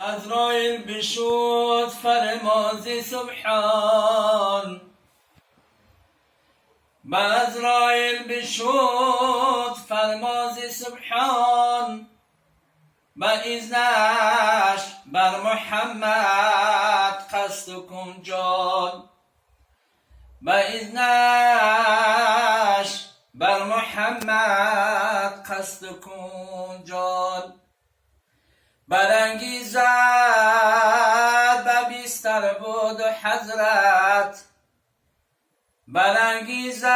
عزراییل بشد فرماز سبحان، به عزراییل بشد فرماز سبحان، به اذنش بر محمد قصد کن جان، به اذنش بر محمد قصد کن جان. برانگیزد به بیستر بود حضرت، برانگیزد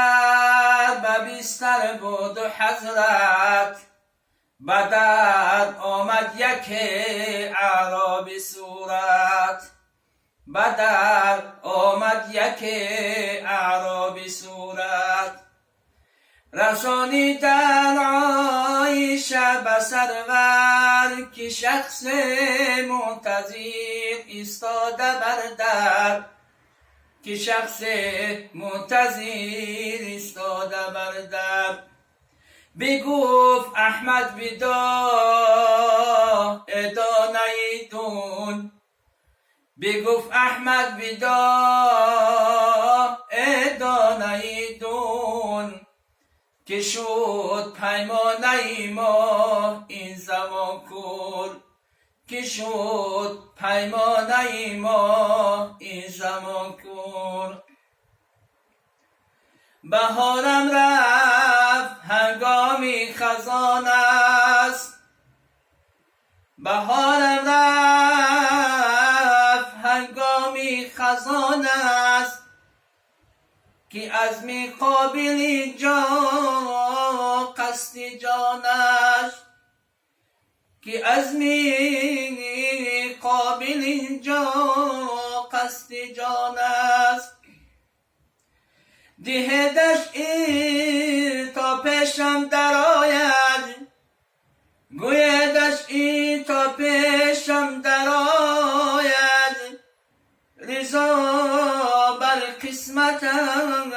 به بیستر بود حضرت، بدر آمد یک اعرابی صورت، بدر آمد یک اعرابی صورت. رسانیدن عایشه به سرور، که شخص منتظر ایستاده بر در، که شخص منتظر ایستاده بر در. بگفت احمد بدا ادانه دون، بگفت احمد بدا ادانه دون، که شد پیمانه ما این زمان کل، که شد پیمانه ما این زمان کل. بهارم رفت هنگامی خزان است، بهارم رفت هنگامی خزان است، که از می قابل جان قصد جانش، که از می قابل جان قصد جان است. دهدش ای تا پیشم در آید، گویدش ای تا پیشم در آید، رضا بر قسمتم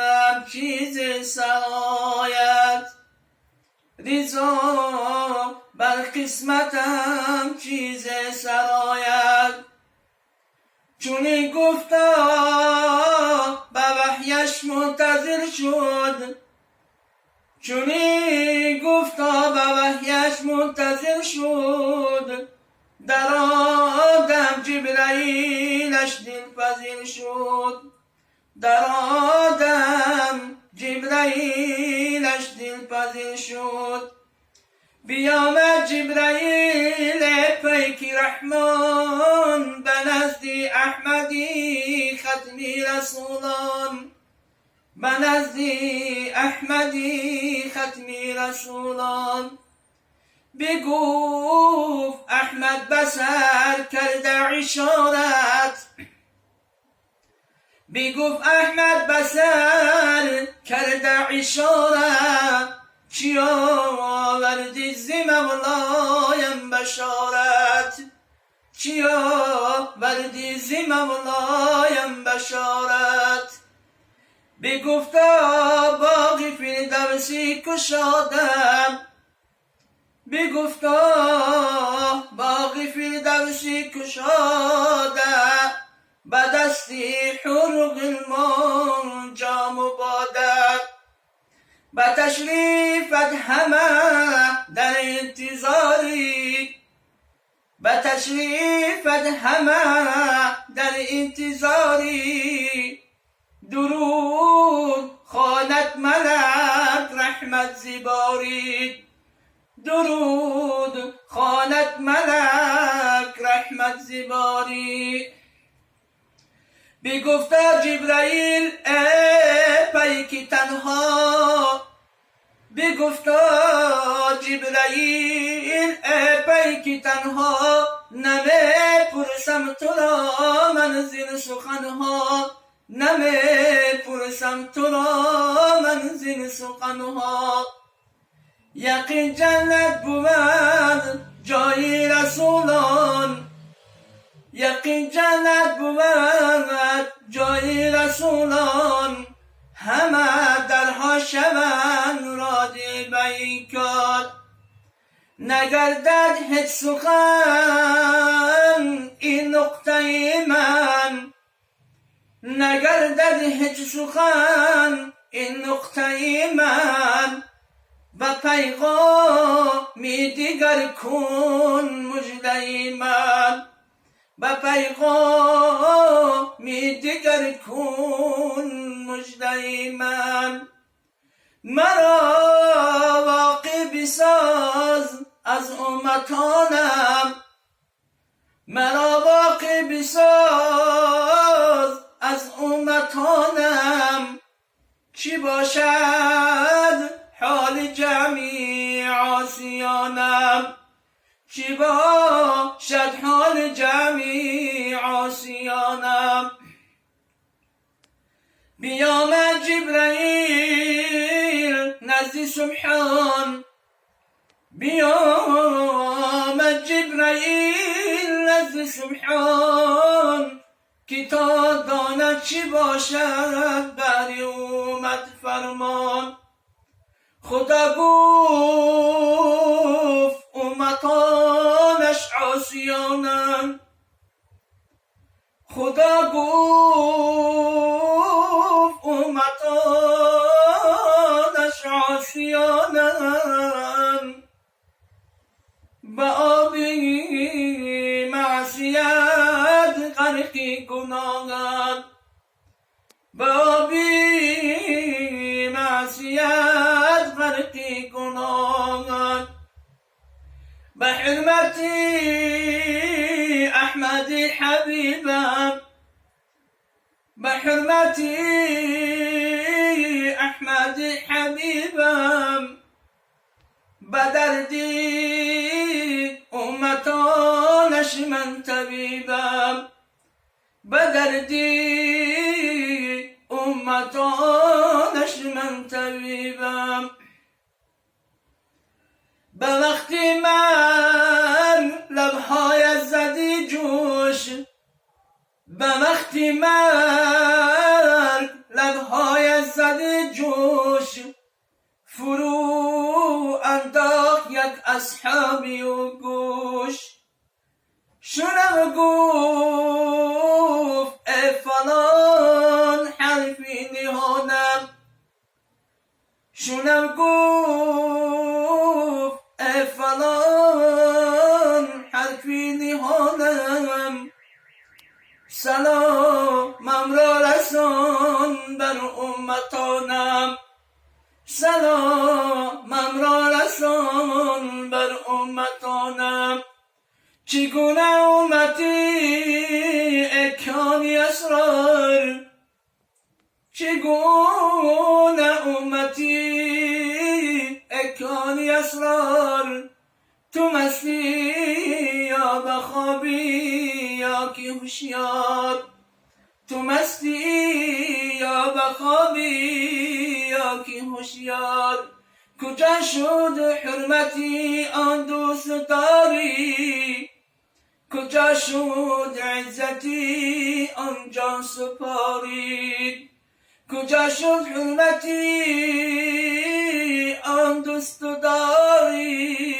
چیز سرآید، رضا بر قسمتم چیز سرآید. چونی گفتا به وحیش منتظر شد، چونی گفتا به وحیش منتظر شد، در آدم جبرائیلش دلپذیر شد، در آدم جبرائیلش دلپذیر شد. بیامد جبرائیل پیک رحمان، به نزد احمدی ختمی رسولان، به نزد احمدی ختمی رسولان. بگفت احمد بسر کرده اشارت، بگفت احمد بسر کرده اشارت، چی آوردی ز مولایم بشارت، چی آوردی ز مولایم بشارت. بگفتا باغ فردوسی کشادم، بگفتا باغ فردوسی کشادم، به دستی حور غلمان جام و باده. به تشریفت همه در انتظاری، به تشریفت همه در انتظاری، درود خواند ملک رحمت زباری، درود خواند ملک رحمت زباری. بگفتا جبرائیل ای پیک تنها، بگفتا جبرائیل ای پیک تنها، نمی پرسم تو را منزل سخنها، نمی پرسم تو را منزل سخنها. یقین جنت بود جای رسولان، یقین جنت بود جای رسولان، همه درها شوند رادی به کار. نگردد هیچ سخن نگردد هیچ سخن این نقطه من و پیغامی دیگر کن مژده من و پیغامی دیگر کن مژده من مرا واقع بساز از امتانم مرا واقع بساز از امتانم چی باشد حال جمعی عاصیانم چی باشد حال جمعی عاصیانم بیامد جبرائیل نزد سبحان بیامد جبرائیل نزد سبحان که تا داند چی باشد بر اومد فرمان خدا گفت امتانش عاصیانند خدا گفت امتانش عاصیانند به آبی معصیت غرقی گناهند به آبی معصیت غرقی گناهند به حرمت احمد حبیبم به حرمت احمد حبیبم به دردی امتانش من طبیبم به دردی امتانش من طبیبم به وقتی من لبهای زدی جوش به وقتی من لبهای زدی جوش فرو انداخت یک اصحابی و گوش شنم گفت ای فلان حرفی نهانم شنم گفت ای فلان حرفی نهانم سلامم را رسان بر امتانم سلامم را رسان بر امتانم چگونه امتی اکانی اسرار چگونه امتی اکانی اسرار تو مستی یا بخوابی یا که هوشیار تو مستی یا بخوابی یا که هوشیار کجا شد حرمتی آن دوست داری کجا شد عزتی آن جان سپاری کجا شد حرمتی آن دوست داری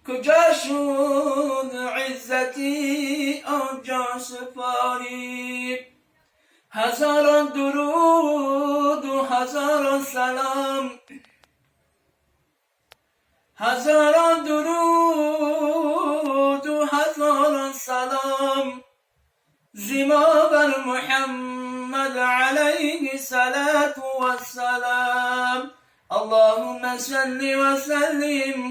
کجا شد عزتی آن جان سپاری هزاران درود و هزاران سلام هزاران درود و هزاران سلام زما بر محمد علیه الصلاة والسلام اللهم صل وسلم